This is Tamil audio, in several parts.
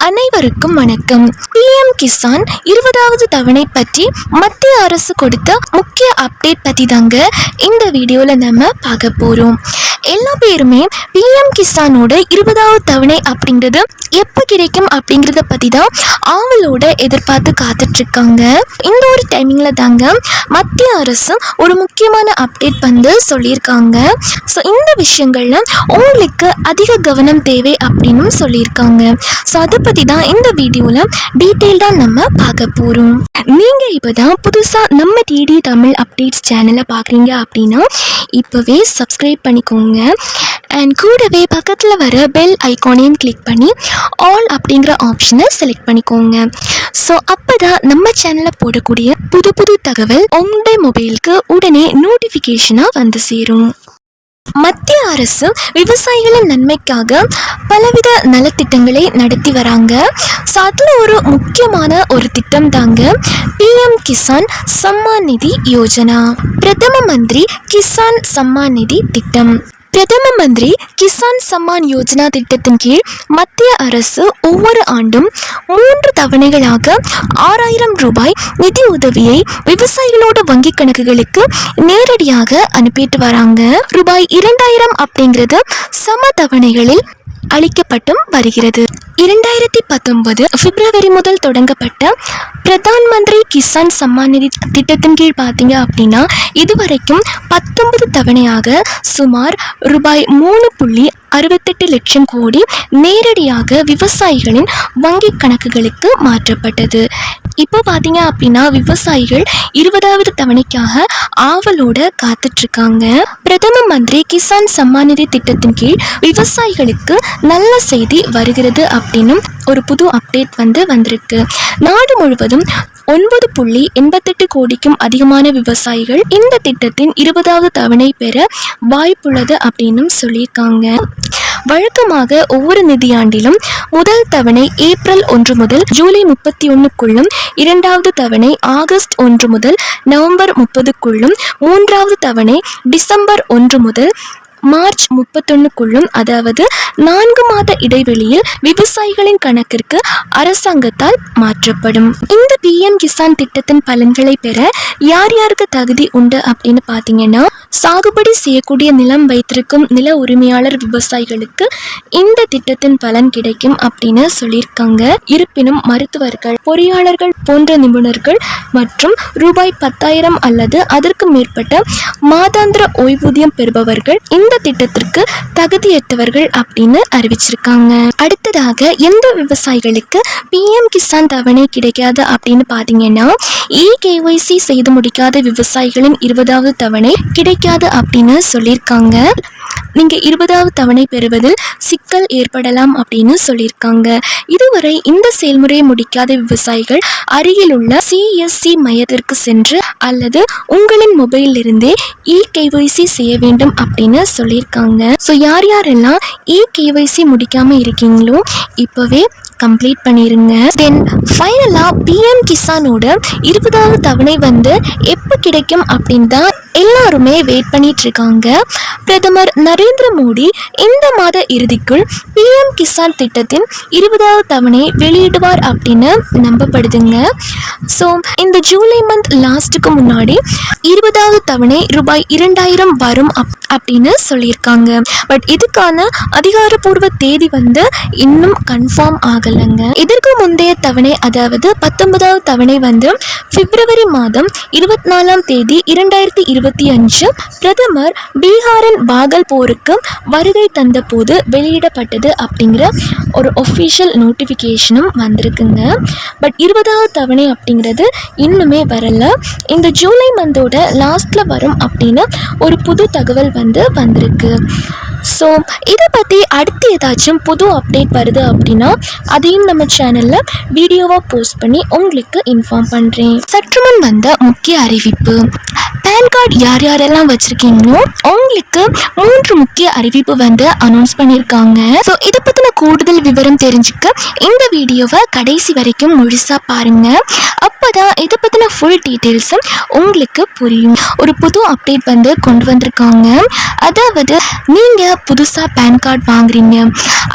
அனைவருக்கும் வணக்கம். PM கிசான் 20வது தவணை பற்றி மத்திய அரசு கொடுத்த முக்கிய அப்டேட் பற்றி தாங்க இந்த வீடியோவில் நம்ம பார்க்க போகிறோம். எல்லா பேருமே PM கிசானோட 20வது தவணை அப்படிங்கிறது எப்போ கிடைக்கும் அப்படிங்கிறத பற்றி தான் ஆவலோட எதிர்பார்த்து காத்துட்ருக்காங்க. இந்த ஒரு டைமிங்கில் தாங்க மத்திய அரசு ஒரு முக்கியமான அப்டேட் வந்து சொல்லியிருக்காங்க. ஸோ இந்த விஷயங்களில் உங்களுக்கு அதிக கவனம் தேவை அப்படின்னு சொல்லியிருக்காங்க. ஸோ அதை பற்றி தான் இந்த வீடியோவில் டீட்டெயில்டாக நம்ம பார்க்க போகிறோம். நீங்கள் இப்போ தான் புதுசாக நம்ம டிடி தமிழ் அப்டேட்ஸ் சேனலை பார்க்குறீங்க அப்படின்னா இப்போவே சப்ஸ்கிரைப் பண்ணிக்கோங்க. அண்ட் கூடவே பக்கத்தில் வர பெல் ஐக்கானையும் கிளிக் பண்ணி ஆல் அப்படிங்கிற ஆப்ஷனை செலக்ட் பண்ணிக்கோங்க. ஸோ அப்போ தான் நம்ம சேனலில் போடக்கூடிய புது புது தகவல் உங்களுடைய மொபைலுக்கு உடனே நோட்டிஃபிகேஷனாக வந்து சேரும். மத்திய அரசு விவசாயிகளின் நன்மைக்காக பலவித நலத்திட்டங்களை நடத்தி வராங்க. ஸோ அதில் ஒரு முக்கியமான ஒரு திட்டம் தாங்க PM கிசான் சம்மான் நிதி யோஜனா. பிரதம மந்திரி கிசான் சம்மான் நிதி திட்டம். பிரதம மந்திரி கிசான் சம்மான் யோஜனா திட்டத்தின் கீழ் மத்திய அரசு ஒவ்வொரு ஆண்டும் 3 தவணைகளாக 6000 ரூபாய் நிதி உதவியை விவசாயிகளோட வங்கி கணக்குகளுக்கு நேரடியாக அனுப்பிட்டு வராங்க. ரூபாய் 2000 அப்படிங்கிறது சம தவணைகளில் அளிக்கப்பட்டும் வருகிறது. 2019 பிப்ரவரி முதல் தொடங்கப்பட்ட பிரதான் மந்திரி கிசான் சம்மான் நிதி திட்டத்தின் கீழ் பார்த்தீங்க அப்படின்னா இதுவரைக்கும் 19 தவணையாக சுமார் ரூபாய் 3.68 லட்சம் கோடி நேரடியாக விவசாயிகளின் வங்கி கணக்குகளுக்கு மாற்றப்பட்டது. இப்போ பார்த்தீங்க அப்படின்னா விவசாயிகள் 20வது தவணைக்காக ஆவலோட காத்துட்ருக்காங்க. பிரதம மந்திரி கிசான் சம்மான் நிதி திட்டத்தின் கீழ் விவசாயிகளுக்கு நல்ல செய்தி வருகிறது அப்படின்னு ஒரு புது அப்டேட் வந்திருக்கு. நாடு முழுவதும் 9.88 கோடிக்கும் அதிகமான விவசாயிகள் இந்த திட்டத்தின் 20வது தவணை பெற வாய்ப்புள்ளது அப்படின்னு சொல்லியிருக்காங்க. வழக்கமாக ஒவ்வொரு நிதியாண்டிலும் முதல் தவணை ஏப்ரல் 1 முதல் ஜூலை 31க்குள்ளும், 2வது தவணை ஆகஸ்ட் 1 முதல் நவம்பர் 30க்குள்ளும், 3வது தவணை டிசம்பர் 1 முதல் மார்ச் 31க்குள்ளும், அதாவது 4 மாத இடைவெளியில் விவசாயிகளின் கணக்கிற்கு அரசாங்கத்தால் மாற்றப்படும். இந்த PM கிசான் திட்டத்தின் பலன்களை பெற யார் யாருக்கு தகுதி உண்டு அப்படின்னு பார்த்தீங்கன்னா சாகுபடி செய்யக்கூடிய நிலம் வைத்திருக்கும் நில உரிமையாளர் விவசாயிகளுக்கு இந்த திட்டத்தின் பலன் கிடைக்கும் அப்படின்னு சொல்லியிருக்காங்க. இருப்பினும் மருத்துவர்கள், பொறியாளர்கள் போன்ற நிபுணர்கள் மற்றும் ரூபாய் 10,000 அல்லது அதற்கு மேற்பட்ட மாதாந்திர ஓய்வூதியம் பெறுபவர்கள் இந்த திட்டத்திற்கு தகுதியற்றவர்கள் அப்படின்னு அறிவிச்சிருக்காங்க. அடுத்ததாக எந்த விவசாயிகளுக்கு PM கிசான் தவணை கிடைக்காது அப்படின்னு பார்த்தீங்கன்னா EKYC செய்து முடிக்காத விவசாயிகளின் 20வது தவணை கிடைக்காது அப்படின்னு சொல்லியிருக்காங்க. நீங்கள் 20வது தவணை பெறுவதில் சிக்கல் ஏற்படலாம் அப்படின்னு சொல்லியிருக்காங்க. இதுவரை இந்த செயல்முறையை முடிக்காத விவசாயிகள் அருகில் உள்ள CSC மையத்திற்கு சென்று அல்லது உங்களின் மொபைலிருந்தே EKYC செய்ய வேண்டும் அப்படின்னு சொல்லியிருக்காங்க. ஸோ யார் யாரெல்லாம் EKYC முடிக்காமல் இருக்கீங்களோ இப்போவே கம்ப்ளீட் பண்ணிடுங்க. தென் ஃபைனலாக PM கிசானோட 20வது தவணை எப்போ கிடைக்கும் அப்படின்னு தான் எல்லாருமே வெயிட் பண்ணிட்டு இருக்காங்க. பிரதமர் நரேந்திர மோடி இந்த மாத இறுதிக்குள் PM கிசான் திட்டத்தின் 20வது தவணையை வெளியிடுவார் அப்படின்னு நம்பப்படுதுங்க. ஸோ இந்த ஜூலை மந்த் லாஸ்ட்டுக்கு முன்னாடி 20வது தவணை ரூபாய் 2000 வரும் அப்படின்னு சொல்லியிருக்காங்க. பட் இதுக்கான அதிகாரப்பூர்வ தேதி இன்னும் கன்ஃபார்ம் ஆகலைங்க. இதற்கு முந்தைய தவணை, அதாவது 19வது தவணை பிப்ரவரி மாதம் 24ஆம் தேதி 2025 பிரதமர் பீகாரின் பாகல்பூருக்கு வருகை தந்த போது வெளியிடப்பட்டது அப்படிங்கிற ஒரு ஒஃபிஷியல் நோட்டிஃபிகேஷனும் வந்திருக்குங்க. பட் 20வது தவணை அப்படிங்கிறது இன்னுமே வரல. இந்த ஜூலை மந்தோட லாஸ்ட்ல வரும் அப்படின்னு ஒரு புது தகவல் வந்திருக்கு. ஸோ இதை பற்றி அடுத்து ஏதாச்சும் புது அப்டேட் வருது அப்படின்னா அதையும் நம்ம சேனலில் வீடியோவாக போஸ்ட் பண்ணி உங்களுக்கு இன்ஃபார்ம் பண்ணுறேன். சற்றுமுன் வந்த முக்கிய அறிவிப்பு. பேன் கார்டு யார் யாரெல்லாம் வச்சுருக்கீங்களோ அவங்களுக்கு 3 முக்கிய அறிவிப்பு அனௌன்ஸ் பண்ணியிருக்காங்க. ஸோ இதை பற்றின கூடுதல் விவரம் தெரிஞ்சுக்க இந்த வீடியோவை கடைசி வரைக்கும் முழுசாக பாருங்கள். அப்போதான் இதை பற்றின ஃபுல் டீட்டெயில்ஸும் உங்களுக்கு புரியும். ஒரு புது அப்டேட் வந்து கொண்டு வந்திருக்காங்க. அதாவது நீங்கள் புதுசாக பேன் கார்டு வாங்குறீங்க,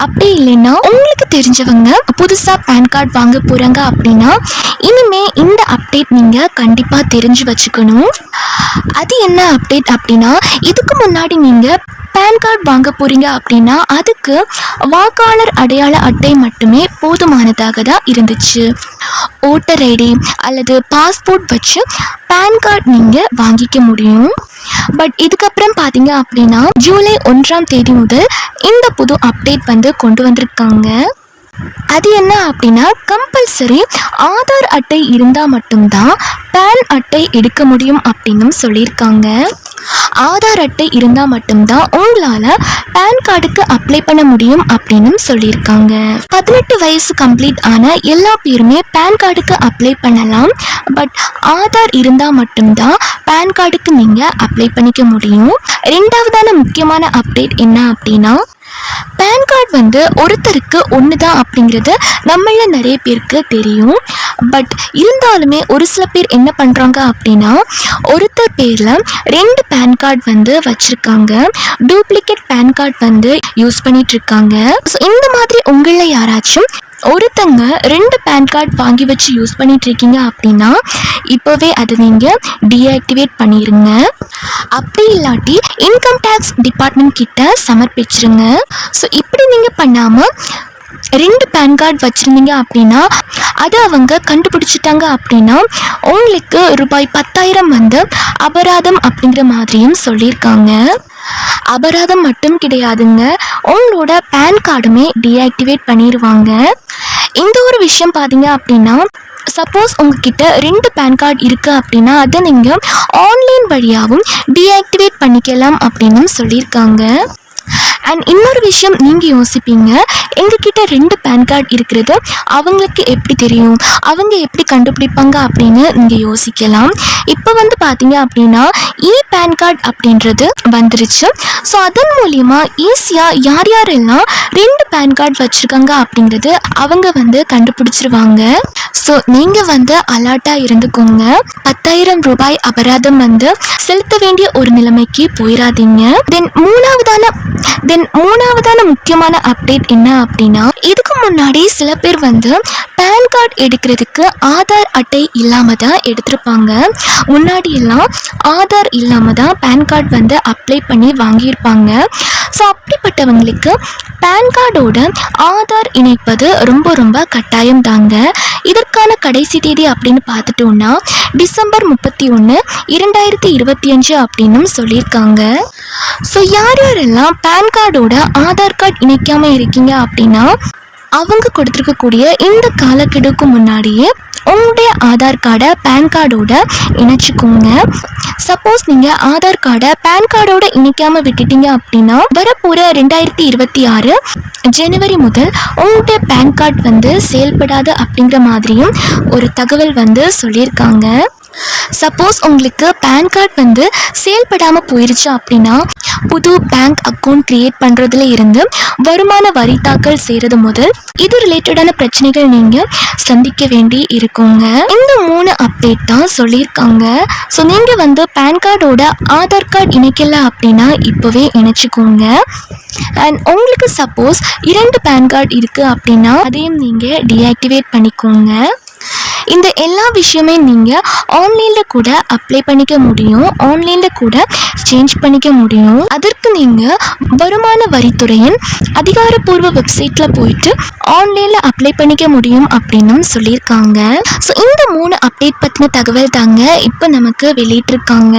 அப்படி இல்லைன்னா உங்களுக்கு தெரிஞ்சவங்க புதுசாக பேன் கார்டு வாங்க போகிறாங்க அப்படின்னா இனிமே இந்த அப்டேட் நீங்கள் கண்டிப்பாக தெரிஞ்சு வச்சுக்கணும். அது என்ன அப்டேட் அப்படின்னா, இதுக்கு முன்னாடி நீங்கள் பேன் கார்டு வாங்க போகிறீங்க அப்படின்னா அதுக்கு வாக்காளர் அடையாள அட்டை மட்டுமே போதுமானதாக தான் இருந்துச்சு. ஓட்டர் ஐடி அல்லது பாஸ்போர்ட் வச்சு பேன் கார்டு நீங்கள் வாங்கிக்க முடியும். பட் இதுக்கப்புறம் பார்த்தீங்க அப்படின்னா ஜூலை 1 முதல் இந்த புது அப்டேட் வந்து கொண்டு வந்திருக்காங்க. அது என்ன அப்படின்னா, கம்பல்சரி ஆதார் அட்டை இருந்தால் மட்டும்தான் பேன் அட்டை எடுக்க முடியும் அப்படின்னு சொல்லியிருக்காங்க. ஆதார் அட்டை இருந்தால் மட்டும்தான் உங்களால் பேன் கார்டுக்கு அப்ளை பண்ண முடியும் அப்படின்னு சொல்லியிருக்காங்க. 18 வயசு கம்ப்ளீட் ஆன எல்லா பேருமே பேன் கார்டுக்கு அப்ளை பண்ணலாம். பட் ஆதார் இருந்தால் மட்டும்தான் பேன் கார்டுக்கு நீங்கள் அப்ளை பண்ணிக்க முடியும். ரெண்டாவதான முக்கியமான அப்டேட் என்ன அப்படின்னா, பேன் கார்டு வந்து ஒருத்தருக்கு ஒன்று தான் அப்படிங்கிறது நம்மள நிறைய பேருக்கு தெரியும். பட் இருந்தாலுமே ஒரு சில பேர் என்ன பண்ணுறாங்க அப்படின்னா, ஒருத்தர் பேரில் 2 பேன் கார்டு வந்து வச்சுருக்காங்க. டூப்ளிகேட் பேன் கார்டு வந்து யூஸ் பண்ணிகிட்ருக்காங்க. ஸோ இந்த மாதிரி உங்களில் யாராச்சும் ஒருத்தங்க 2 பேன் கார்டு வாங்கி வச்சு யூஸ் பண்ணிட்டு இருக்கீங்க அப்படின்னா இப்போவே அதை நீங்கள் டீஆக்டிவேட் பண்ணிடுங்க. அப்படி இல்லாட்டி இன்கம் டேக்ஸ் டிபார்ட்மெண்ட் கிட்ட சமர்ப்பிச்சிருங்க. ஸோ இப்படி நீங்கள் பண்ணாமல் 2 பேன் கார்டு வச்சுருந்தீங்க அப்படின்னா அதை அவங்க கண்டுபிடிச்சிட்டாங்க அப்படின்னா உங்களுக்கு ரூபாய் 10,000 வந்து அபராதம் அப்படிங்கிற மாதிரியும் சொல்லியிருக்காங்க. அபராதம் மட்டும் கிடையாதுங்க, உங்களோட பேன் கார்டுமே டீஆக்டிவேட் பண்ணிடுவாங்க. இந்த ஒரு விஷயம் பார்த்தீங்க அப்படின்னா, சப்போஸ் உங்ககிட்ட 2 பேன் கார்டு இருக்குது அப்படின்னா அதை நீங்கள் ஆன்லைன் வழியாகவும் டீஆக்டிவேட் பண்ணிக்கலாம் அப்படின்னு சொல்லியிருக்காங்க. அண்ட் இன்னொரு விஷயம் நீங்கள் யோசிப்பீங்க, எங்ககிட்ட 2 பேன் கார்டு இருக்கிறது அவங்களுக்கு எப்படி தெரியும், அவங்க எப்படி கண்டுபிடிப்பாங்க அப்படின்னு நீங்கள் யோசிக்கலாம். இப்போ வந்து பார்த்தீங்க அப்படின்னா பேன் கார்டு அப்படின்றது வந்துருச்சு. ஸோ அதன் மூலிமா ஈஸியாக யார் யாரெல்லாம் 2 பேன் கார்டு வச்சுருக்காங்க அப்படிங்கிறது அவங்க வந்து கண்டுபிடிச்சிருவாங்க. ஸோ நீங்கள் வந்து அலர்ட்டாக இருந்துக்கோங்க. 10,000 ரூபாய் அபராதம் வந்து செலுத்த வேண்டிய ஒரு நிலைமைக்கு போயிடாதீங்க. தென் மூணாவதான முக்கியமான அப்டேட் என்ன அப்படின்னா, இதுக்கு முன்னாடி சில பேர் வந்து பேன் கார்டு எடுக்கிறதுக்கு ஆதார் அட்டை இல்லாமல் தான் எடுத்திருப்பாங்க. முன்னாடி எல்லாம் ஆதார் இல்லாமல் தான் பேன் கார்டு வந்து அப்ளை பண்ணி வாங்கியிருப்பாங்க. ஸோ அப்படிப்பட்டவங்களுக்கு பேன் கார்டோட ஆதார் இணைப்பது ரொம்ப ரொம்ப கட்டாயம் தாங்க. இதற்கான கடைசி தேதி அப்படின்னு பார்த்துட்டோம்னா டிசம்பர் 31, 2025 அப்படின்னு சொல்லியிருக்காங்க. ஸோ யார் யாரெல்லாம் பேன் கார்டோட ஆதார் கார்டு இணைக்காமல் இருக்கீங்க அப்படின்னா அவங்க கொடுத்துருக்கக்கூடிய இந்த காலக்கெடுக்கு முன்னாடியே உங்களுடைய ஆதார் கார்டை பேன் கார்டோட இணைச்சிக்கோங்க. சப்போஸ் நீங்கள் ஆதார் கார்டை பேன் கார்டோட இணைக்காமல் விட்டுட்டீங்க அப்படின்னா வரப்போகிற 2026 ஜனவரி முதல் உங்களுடைய பேன் கார்டு வந்து செயல்படாது அப்படிங்கிற மாதிரியும் ஒரு தகவல் வந்து சொல்லியிருக்காங்க. சப்போஸ் உங்களுக்கு பேன் கார்டு வந்து செயல்படாமல் போயிருச்சு அப்படின்னா புது பேங்க் அக்கௌண்ட் கிரியேட் பண்ணுறதுல இருந்து வருமான வரி தாக்கல் செய்கிறது முதல் இது ரிலேட்டடான பிரச்சனைகள் நீங்கள் சந்திக்க வேண்டி இருக்குங்க. இந்த 3 அப்டேட் தான் சொல்லியிருக்காங்க. ஸோ நீங்கள் வந்து பேன் கார்டோட ஆதார் கார்டு இணைக்கல அப்படின்னா இப்போவே இணைச்சிக்கோங்க. அண்ட் உங்களுக்கு சப்போஸ் 2 பேன் கார்டு இருக்குது அப்படின்னா அதையும் நீங்கள் டீஆக்டிவேட் பண்ணிக்கோங்க. இந்த எல்லா விஷயமே நீங்கள் ஆன்லைனில் கூட அப்ளை பண்ணிக்க முடியும், ஆன்லைனில் கூட சேஞ்ச் பண்ணிக்க முடியும். அதற்கு நீங்கள் வருமான வரித்துறையின் அதிகாரப்பூர்வ வெப்சைட்டில் போயிட்டு ஆன்லைனில் அப்ளை பண்ணிக்க முடியும் அப்படின்னு சொல்லியிருக்காங்க. ஸோ இந்த 3 அப்டேட் பற்றின தகவல் தாங்க இப்போ நமக்கு வெளியிட்டிருக்காங்க.